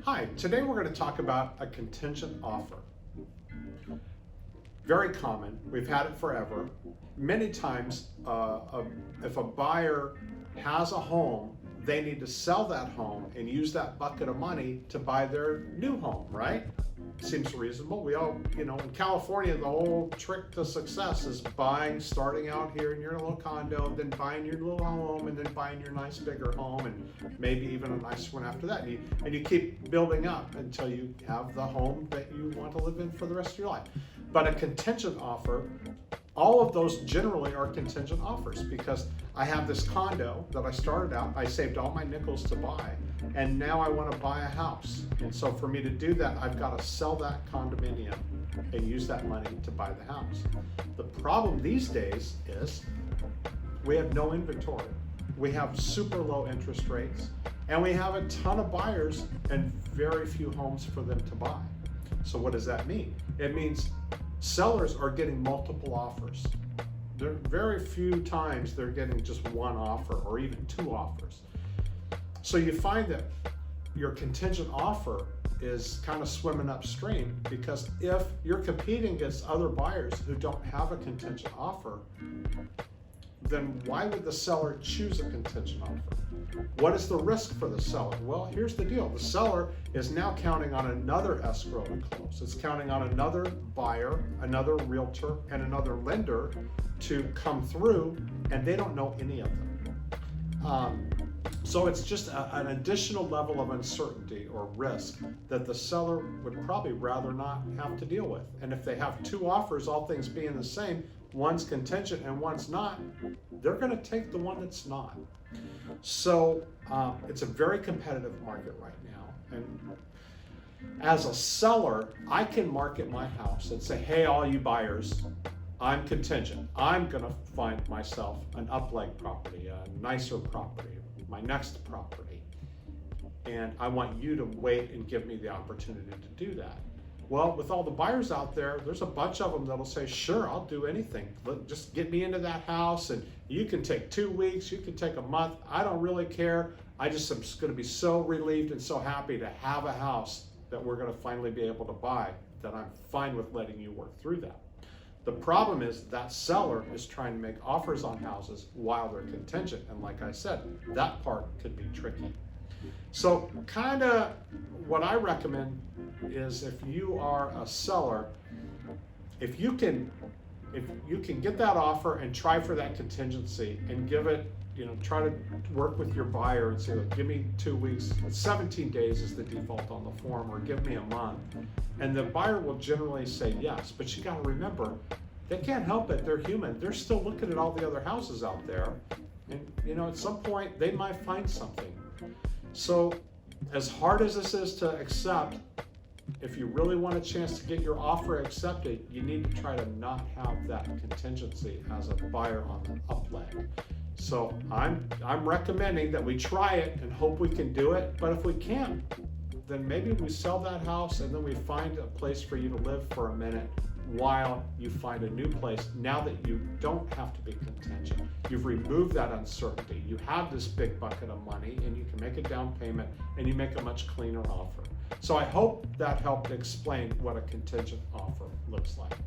Hi, today we're going to talk about a contingent offer. Very common, we've had it forever. Many times, if a buyer has a home, they need to sell that home and use that bucket of money to buy their new home, right? Seems reasonable. We all, in California, the whole trick to success is starting out here in your little condo, then buying your little home, and then buying your nice bigger home, and maybe even a nice one after that. And you keep building up until you have the home that you want to live in for the rest of your life. But a contingent offer, all of those generally are contingent offers, because I have this condo that I started out, I saved all my nickels to buy, and now I want to buy a house. And so for me to do that, I've got to sell that condominium and use that money to buy the house. The problem these days is we have no inventory. We have super low interest rates, and we have a ton of buyers and very few homes for them to buy. So what does that mean? It means sellers are getting multiple offers. There are very few times they're getting just one offer or even two offers. So you find that your contingent offer is kind of swimming upstream, because if you're competing against other buyers who don't have a contingent offer, then why would the seller choose a contingent offer? What is the risk for the seller? Well, here's the deal. The seller is now counting on another escrow to close. It's counting on another buyer, another realtor, and another lender to come through, and they don't know any of them. So it's just an additional level of uncertainty or risk that the seller would probably rather not have to deal with. And if they have two offers, all things being the same, one's contingent and one's not, they're going to take the one that's not. So it's a very competitive market right now. And as a seller, I can market my house and say, hey, all you buyers, I'm contingent. I'm going to find myself an upleg property, a nicer property, my next property. And I want you to wait and give me the opportunity to do that. Well, with all the buyers out there, there's a bunch of them that'll say, sure, I'll do anything. Just get me into that house, and you can take 2 weeks, you can take a month. I don't really care. I just am going to be so relieved and so happy to have a house that we're going to finally be able to buy, that I'm fine with letting you work through that. The problem is that seller is trying to make offers on houses while they're contingent. And like I said, that part could be tricky. So kind of what I recommend is, if you are a seller, if you can get that offer and try for that contingency and give it, try to work with your buyer and say, look, give me 2 weeks, 17 days is the default on the form, or give me a month. And the buyer will generally say yes, but you got to remember, they can't help it, they're human. They're still looking at all the other houses out there. And at some point they might find something. So as hard as this is to accept, if you really want a chance to get your offer accepted, you need to try to not have that contingency as a buyer on the upleg. So I'm recommending that we try it and hope we can do it. But if we can't, then maybe we sell that house and then we find a place for you to live for a minute while you find a new place, now that you don't have to be contingent. You've removed that uncertainty. You have this big bucket of money, and you can make a down payment, and you make a much cleaner offer. So I hope that helped explain what a contingent offer looks like.